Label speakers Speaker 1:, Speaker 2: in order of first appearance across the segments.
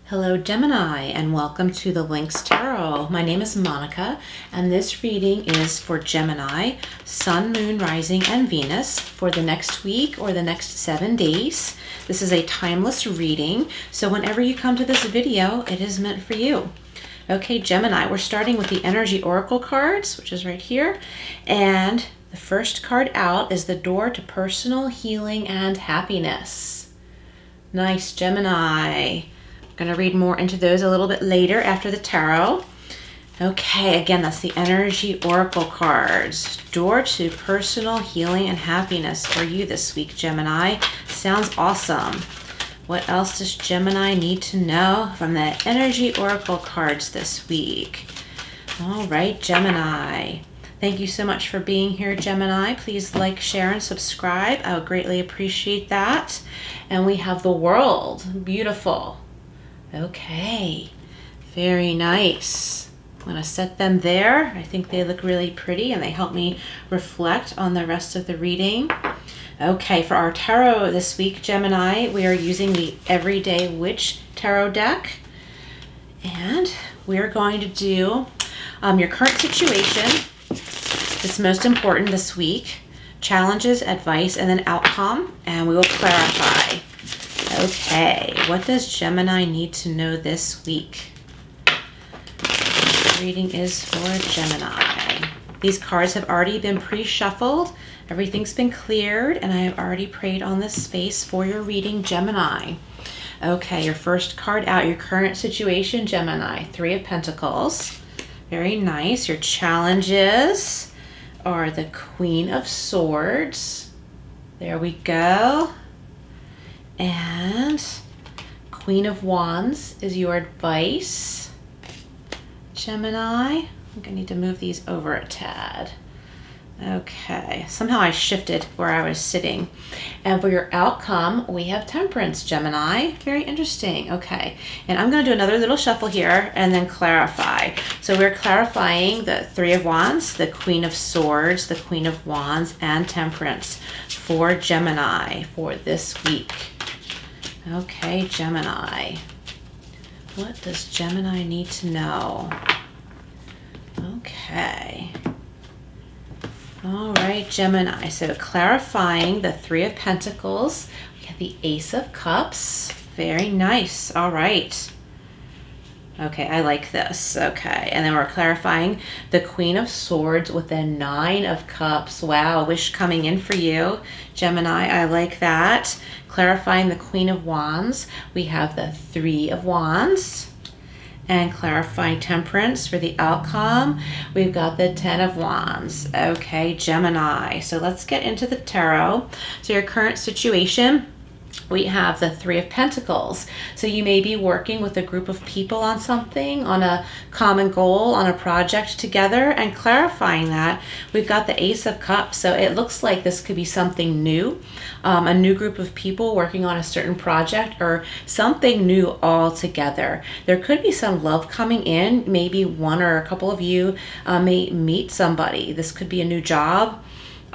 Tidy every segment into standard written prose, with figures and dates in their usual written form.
Speaker 1: Hello Gemini, and welcome to the Lynx Tarot. My name is Monica, and this reading is for Gemini, Sun, Moon, Rising, and Venus for the next week or the next 7 days. This is a timeless reading, so whenever you come to this video, it is meant for you. Okay, Gemini, we're starting with the Energy Oracle cards, which is right here, and the first card out is the door to personal healing and happiness. Nice, Gemini. I'm going to read more into those a little bit later after the tarot. Okay, again, that's the Energy Oracle cards. Door to personal healing and happiness for you this week, Gemini. Sounds awesome. What else does Gemini need to know from the Energy Oracle cards this week? All right, Gemini. Thank you so much for being here, Gemini. Please like, share, and subscribe. I would greatly appreciate that. And we have the World. Beautiful. Okay, very nice. I'm going to set them there. I think they look really pretty and they help me reflect on the rest of the reading. Okay, for our tarot this week, Gemini, we are using the Everyday Witch Tarot deck. And we're going to do your current situation. It's most important this week. Challenges, advice, and then outcome. And we will clarify. Okay, what does Gemini need to know this week? This reading is for Gemini. These cards have already been pre-shuffled. Everything's been cleared, and I have already prayed on this space for your reading, Gemini. Okay, your first card out, your current situation, Gemini. 3 of Pentacles. Very nice. Your challenges are the Queen of Swords. There we go. And Queen of Wands is your advice, Gemini. I'm going to need to move these over a tad. Okay, somehow I shifted where I was sitting. And for your outcome, we have Temperance, Gemini. Very interesting. Okay, and I'm going to do another little shuffle here and then clarify. So we're clarifying the 3 of Wands, the Queen of Swords, the Queen of Wands, and Temperance for Gemini for this week. Okay, Gemini. What does Gemini need to know? Okay. All right, Gemini. So clarifying the 3 of Pentacles. We have the Ace of Cups. Very nice. All right. Okay, I like this. Okay, and then we're clarifying the Queen of Swords with the 9 of Cups. Wow, wish coming in for you, Gemini. I like that. Clarifying the Queen of Wands, we have the 3 of Wands. And clarifying Temperance for the outcome, we've got the 10 of Wands. Okay, Gemini. So let's get into the tarot. So your current situation, we have the 3 of Pentacles. So you may be working with a group of people on something, on a common goal, on a project together, and clarifying that, we've got the Ace of Cups. So it looks like this could be something new, a new group of people working on a certain project or something new altogether. There could be some love coming in. Maybe one or a couple of you may meet somebody. This could be a new job.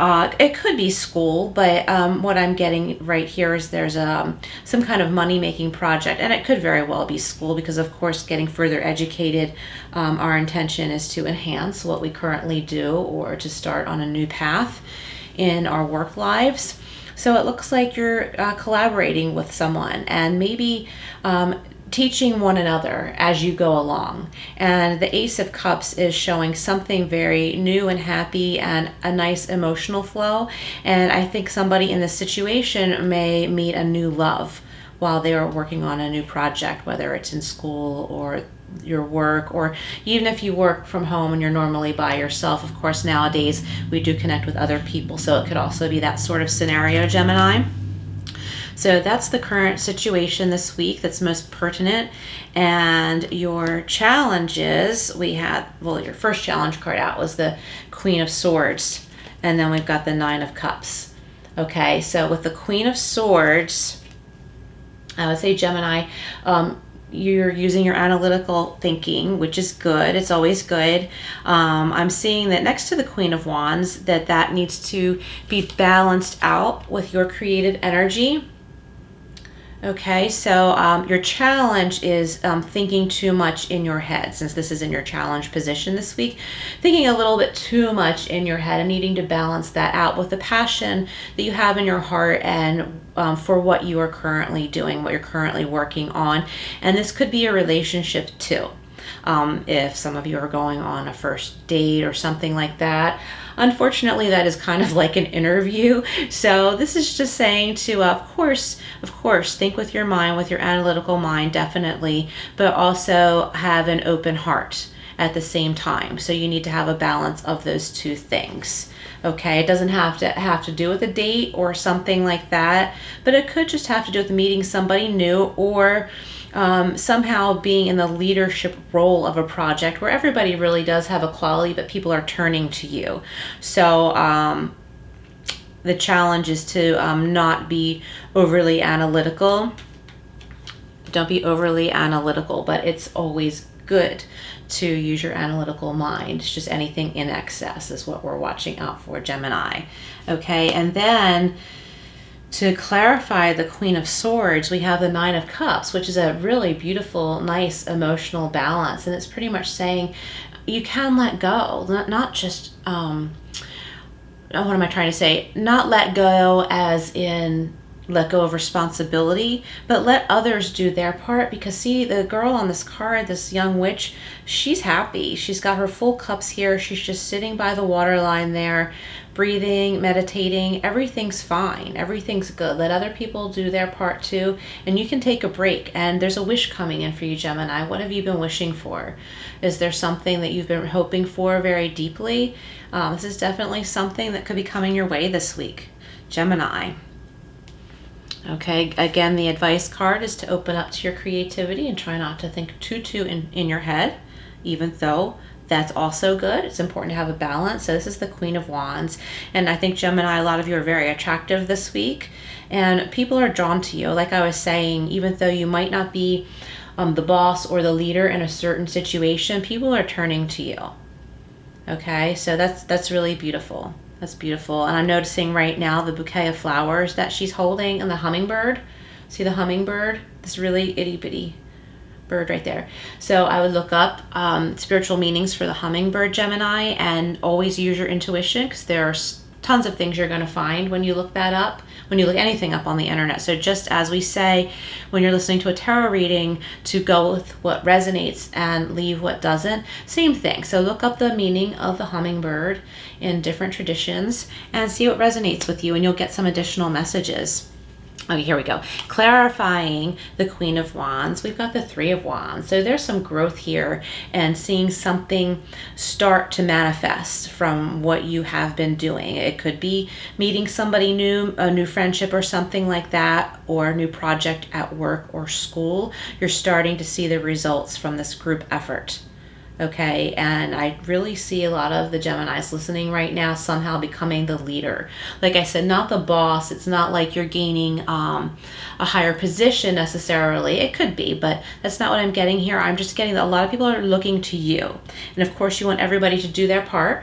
Speaker 1: It could be school, but what I'm getting right here is there's some kind of money-making project, and it could very well be school because, of course, getting further educated, our intention is to enhance what we currently do or to start on a new path in our work lives. So it looks like you're collaborating with someone and maybe teaching one another as you go along. And the Ace of Cups is showing something very new and happy and a nice emotional flow. And I think somebody in this situation may meet a new love while they are working on a new project, whether it's in school or your work, or even if you work from home and you're normally by yourself. Of course, nowadays we do connect with other people, so it could also be that sort of scenario, Gemini. So that's the current situation this week that's most pertinent. And your challenges, we had, well, your first challenge card out was the Queen of Swords. And then we've got the 9 of Cups. Okay, so with the Queen of Swords, I would say, Gemini, you're using your analytical thinking, which is good. It's always good. I'm seeing that next to the Queen of Wands, that needs to be balanced out with your creative energy. Okay, so your challenge is thinking too much in your head, since this is in your challenge position this week. Thinking a little bit too much in your head and needing to balance that out with the passion that you have in your heart and for what you are currently doing, what you're currently working on. And this could be a relationship too. If some of you are going on a first date or something like that. Unfortunately, that is kind of like an interview. So this is just saying to, of course, think with your mind, with your analytical mind, definitely, but also have an open heart at the same time. So you need to have a balance of those two things. Okay, it doesn't have to do with a date or something like that, but it could just have to do with meeting somebody new or somehow being in the leadership role of a project where everybody really does have a quality, but people are turning to you. So the challenge is to not be overly analytical. Don't be overly analytical, but it's always good to use your analytical mind. It's just anything in excess is what we're watching out for, Gemini. Okay, and then to clarify the Queen of Swords, we have the Nine of Cups, which is a really beautiful, nice emotional balance. And it's pretty much saying you can let go, not just, what am I trying to say? Not let go as in let go of responsibility, but let others do their part. Because see, the girl on this card, this young witch, she's happy. She's got her full cups here. She's just sitting by the water line there, breathing, meditating. Everything's fine. Everything's good. Let other people do their part too. And you can take a break. And there's a wish coming in for you, Gemini. What have you been wishing for? Is there something that you've been hoping for very deeply? This is definitely something that could be coming your way this week, Gemini. Okay, again, the advice card is to open up to your creativity and try not to think too in your head, even though that's also good. It's important to have a balance. So this is the Queen of Wands. And I think, Gemini, a lot of you are very attractive this week. And people are drawn to you. Like I was saying, even though you might not be the boss or the leader in a certain situation, people are turning to you. Okay, so that's really beautiful. That's beautiful. And I'm noticing right now the bouquet of flowers that she's holding and the hummingbird. See the hummingbird? This really itty bitty bird right there. So I would look up spiritual meanings for the hummingbird, Gemini, and always use your intuition, because there are tons of things you're going to find when you look that up, when you look anything up on the internet. So just as we say when you're listening to a tarot reading, to go with what resonates and leave what doesn't, same thing. So look up the meaning of the hummingbird in different traditions and see what resonates with you, and you'll get some additional messages. Okay, here we go. Clarifying the Queen of Wands. We've got the Three of Wands. So there's some growth here and seeing something start to manifest from what you have been doing. It could be meeting somebody new, a new friendship or something like that, or a new project at work or school. You're starting to see the results from this group effort. Okay, and I really see a lot of the Geminis listening right now somehow becoming the leader. Like I said, not the boss. It's not like you're gaining a higher position necessarily. It could be, but that's not what I'm getting here. I'm just getting that a lot of people are looking to you. And of course, you want everybody to do their part.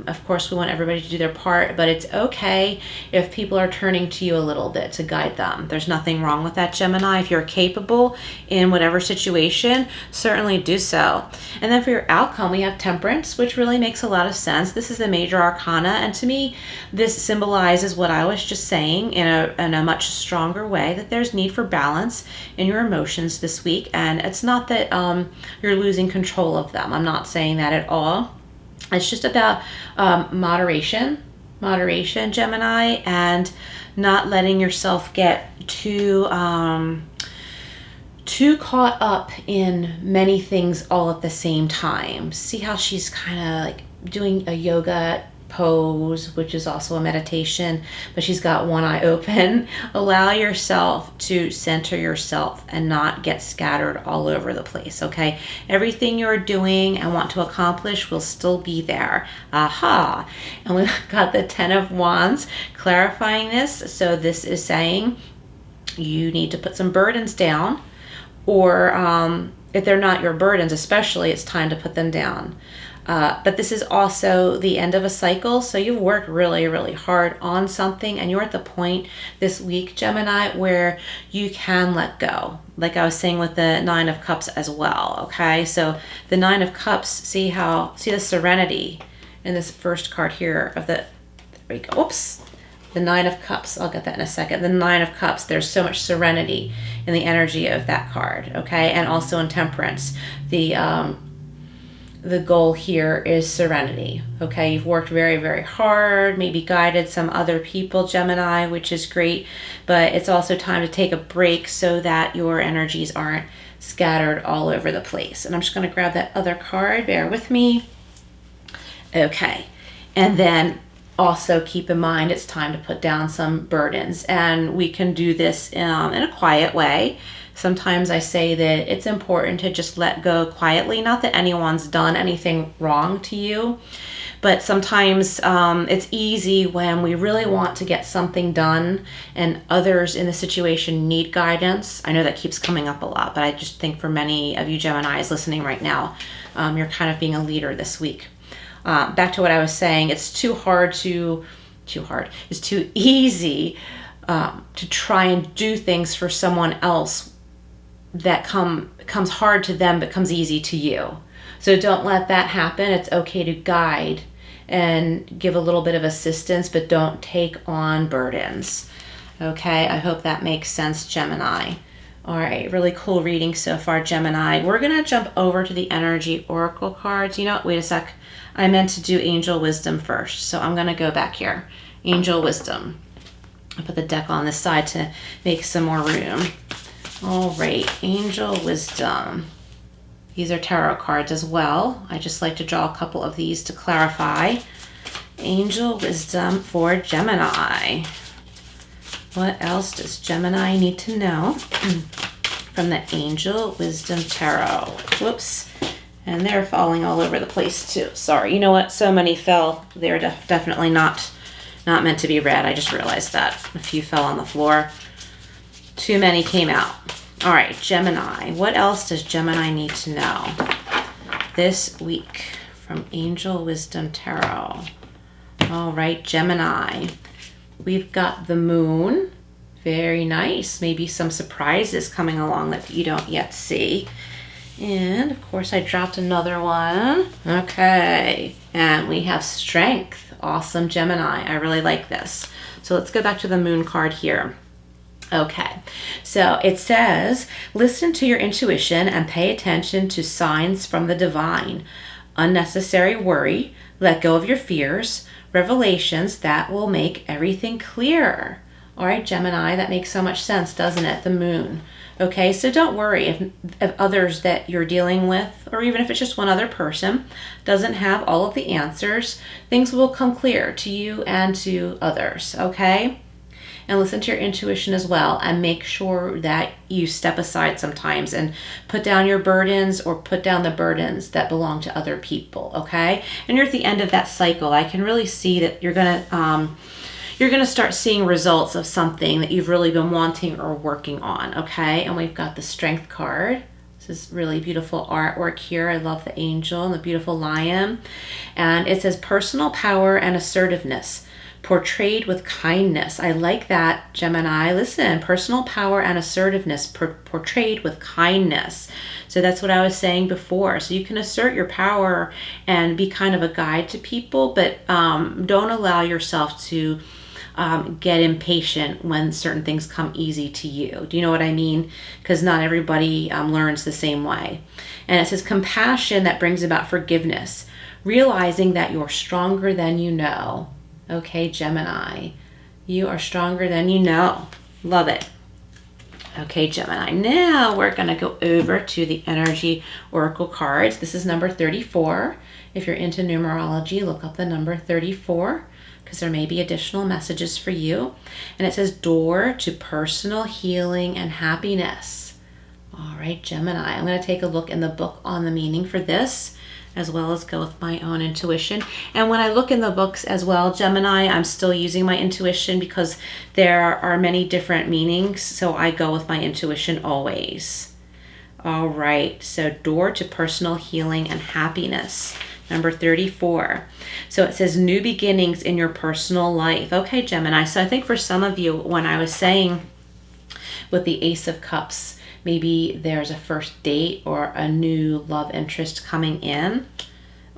Speaker 1: Of course, we want everybody to do their part, but it's okay if people are turning to you a little bit to guide them. There's nothing wrong with that, Gemini. If you're capable in whatever situation, certainly do so. And then for your outcome, we have Temperance, which really makes a lot of sense. This is the major arcana, and to me, this symbolizes what I was just saying in a much stronger way, that there's need for balance in your emotions this week, and it's not that you're losing control of them. I'm not saying that at all. It's just about moderation, Gemini, and not letting yourself get too caught up in many things all at the same time. See how she's kind of like doing a yoga pose, which is also a meditation, but she's got one eye open. Allow yourself to center yourself and not get scattered all over the place, okay? Everything you're doing and want to accomplish will still be there. Aha! And we've got the Ten of Wands clarifying this. So this is saying you need to put some burdens down, or if they're not your burdens especially, it's time to put them down. But this is also the end of a cycle. So you've worked really, really hard on something, and you're at the point this week, Gemini, where you can let go. Like I was saying with the Nine of Cups as well. Okay. So the Nine of Cups, see the serenity in this first card here of the, there we go. Oops. The Nine of Cups. I'll get that in a second. The Nine of Cups. There's so much serenity in the energy of that card. Okay. And also in Temperance, the goal here is serenity. Okay, you've worked very, very hard, maybe guided some other people, Gemini, which is great, but it's also time to take a break so that your energies aren't scattered all over the place. And I'm just going to grab that other card, bear with me. Okay, and then also keep in mind it's time to put down some burdens, and we can do this in a quiet way. Sometimes I say that it's important to just let go quietly. Not that anyone's done anything wrong to you, but sometimes it's easy when we really want to get something done and others in the situation need guidance. I know that keeps coming up a lot, but I just think for many of you Geminis listening right now, you're kind of being a leader this week. Back to what I was saying, it's too easy to try and do things for someone else that comes hard to them but comes easy to you. So don't let that happen. It's okay to guide and give a little bit of assistance, but don't take on burdens. Okay, I hope that makes sense, Gemini. All right, really cool reading so far, Gemini. We're gonna jump over to the energy oracle cards. You know what, wait a sec. I meant to do angel wisdom first, so I'm gonna go back here. Angel wisdom. I'll put the deck on this side to make some more room. All right, angel wisdom. These are tarot cards as well. I just like to draw a couple of these to clarify. Angel wisdom for Gemini. What else does Gemini need to know from the Angel Wisdom Tarot? Whoops. And they're falling all over the place too. Sorry. You know what? So many fell. They're definitely not meant to be read. I just realized that. A few fell on the floor. Too many came out. All right, Gemini. What else does Gemini need to know this week from Angel Wisdom Tarot? All right, Gemini. We've got the moon. Very nice. Maybe some surprises coming along that you don't yet see. And of course, I dropped another one. Okay. And we have strength. Awesome, Gemini. I really like this. So let's go back to the moon card here. Okay, so it says, listen to your intuition and pay attention to signs from the divine. Unnecessary worry, let go of your fears, revelations that will make everything clearer. All right, Gemini, that makes so much sense, doesn't it? The moon. Okay, so don't worry if others that you're dealing with, or even if it's just one other person, doesn't have all of the answers. Things will come clear to you and to others, okay? And listen to your intuition as well, and make sure that you step aside sometimes and put down your burdens or put down the burdens that belong to other people, okay? And you're at the end of that cycle. I can really see that you're gonna start seeing results of something that you've really been wanting or working on, okay? And we've got the Strength card. This is really beautiful artwork here. I love the angel and the beautiful lion. And it says personal power and assertiveness, portrayed with kindness. I like that, Gemini. Listen, personal power and assertiveness portrayed with kindness. So that's what I was saying before. So you can assert your power and be kind of a guide to people, but don't allow yourself to get impatient when certain things come easy to you. Do you know what I mean? Because not everybody learns the same way. And it says compassion that brings about forgiveness, realizing that you're stronger than you know. Okay, Gemini, you are stronger than you know. Love it. Okay, Gemini, now we're going to go over to the energy oracle cards. This is number 34. If you're into numerology, look up the number 34 because there may be additional messages for you. And it says door to personal healing and happiness. All right, Gemini, I'm going to take a look in the book on the meaning for this, as well as go with my own intuition. And when I look in the books as well, Gemini, I'm still using my intuition because there are many different meanings, so I go with my intuition always. All right, so door to personal healing and happiness. Number 34. So it says new beginnings in your personal life. Okay, Gemini. So I think for some of you, when I was saying with the Ace of Cups, maybe there's a first date or a new love interest coming in,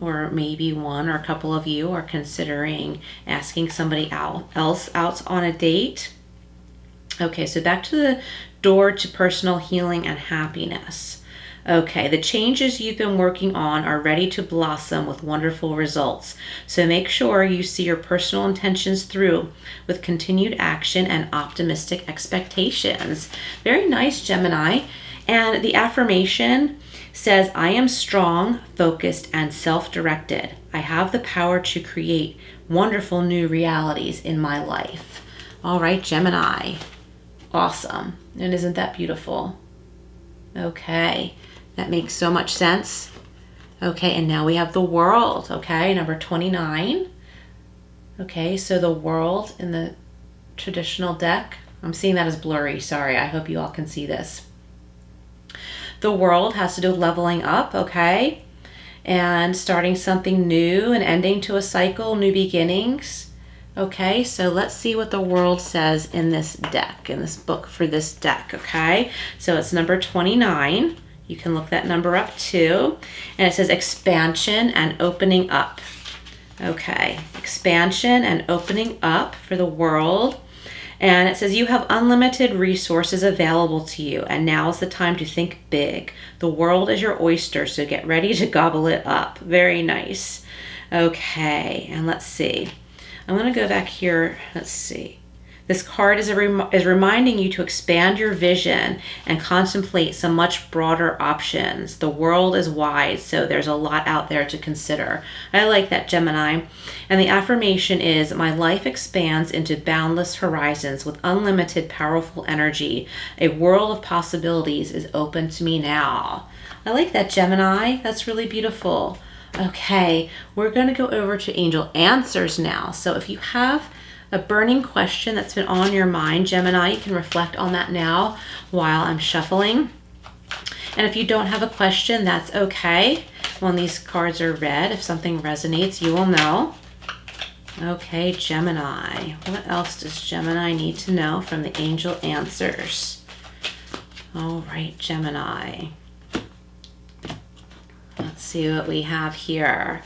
Speaker 1: or maybe one or a couple of you are considering asking somebody else out on a date. Okay, so back to the door to personal healing and happiness. Okay, the changes you've been working on are ready to blossom with wonderful results. So make sure you see your personal intentions through with continued action and optimistic expectations. Very nice, Gemini. And the affirmation says, I am strong, focused, and self-directed. I have the power to create wonderful new realities in my life. All right, Gemini. Awesome. And isn't that beautiful? Okay. That makes so much sense. Okay, and now we have the World, okay, number 29. Okay, so the World in the traditional deck, I'm seeing that as blurry, sorry, I hope you all can see this. The World has to do with leveling up, okay, and starting something new and ending to a cycle, new beginnings. Okay, so let's see what the World says in this deck, in this book for this deck, okay? So it's number 29. You can look that number up too. And it says expansion and opening up. Okay, expansion and opening up for the World. And it says you have unlimited resources available to you, and now is the time to think big. The world is your oyster, so get ready to gobble it up. Very nice. Okay, and let's see. I'm going to go back here. Let's see. This card is reminding you to expand your vision and contemplate some much broader options. The world is wide, so there's a lot out there to consider. I like that, Gemini. And the affirmation is, my life expands into boundless horizons with unlimited powerful energy. A world of possibilities is open to me now. I like that, Gemini. That's really beautiful. Okay, we're going to go over to angel answers now. So if you have a burning question that's been on your mind, Gemini, you can reflect on that now while I'm shuffling. And if you don't have a question, that's okay. When these cards are read, if something resonates, you will know. Okay, Gemini. What else does Gemini need to know from the angel answers? All right, Gemini. Let's see what we have here.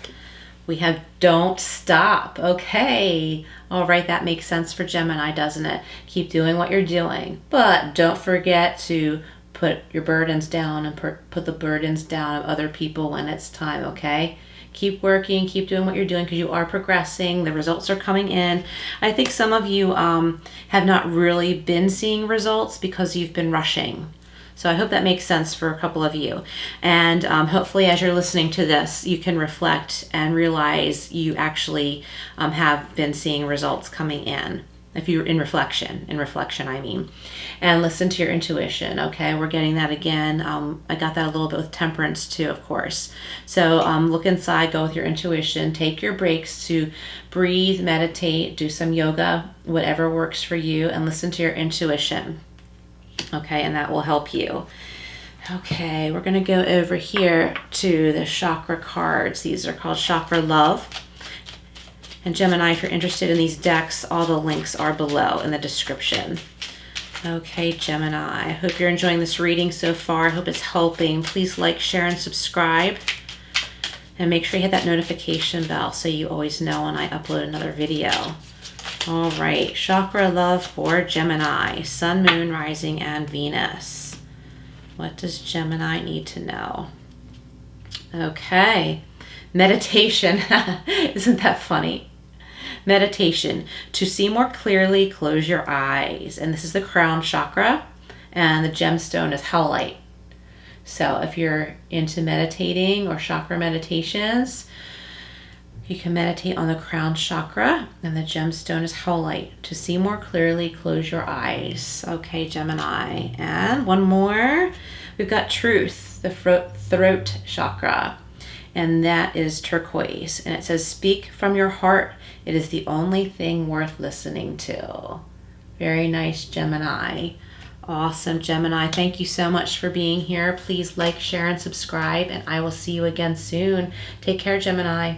Speaker 1: We have don't stop. Okay. All right, that makes sense for Gemini, doesn't it? Keep doing what you're doing, but don't forget to put your burdens down and put the burdens down of other people when it's time, okay? Keep working, keep doing what you're doing because you are progressing. The results are coming in. I think some of you have not really been seeing results because you've been rushing. So I hope that makes sense for a couple of you. And hopefully as you're listening to this, you can reflect and realize you actually have been seeing results coming in. If you're in reflection I mean. And listen to your intuition, okay? We're getting that again. I got that a little bit with temperance too, of course. So look inside, go with your intuition, take your breaks to breathe, meditate, do some yoga, whatever works for you, and listen to your intuition. Okay, and that will help you. Okay, we're going to go over here to the chakra cards. These are called Chakra Love. And Gemini, if you're interested in these decks, all the links are below in the description. Okay, Gemini, I hope you're enjoying this reading so far. I hope it's helping. Please like, share, and subscribe. And make sure you hit that notification bell so you always know when I upload another video. All right, Chakra Love for Gemini, Sun, Moon, Rising, and Venus. What does Gemini need to know? Okay, meditation. Isn't that funny? Meditation. To see more clearly, close your eyes. And this is the crown chakra, and the gemstone is howlite. So if you're into meditating or chakra meditations, you can meditate on the crown chakra, and the gemstone is howlite. To see more clearly, close your eyes. Okay, Gemini. And one more. We've got truth, the throat chakra, and that is turquoise. And it says, speak from your heart. It is the only thing worth listening to. Very nice, Gemini. Awesome, Gemini. Thank you so much for being here. Please like, share, and subscribe, and I will see you again soon. Take care, Gemini.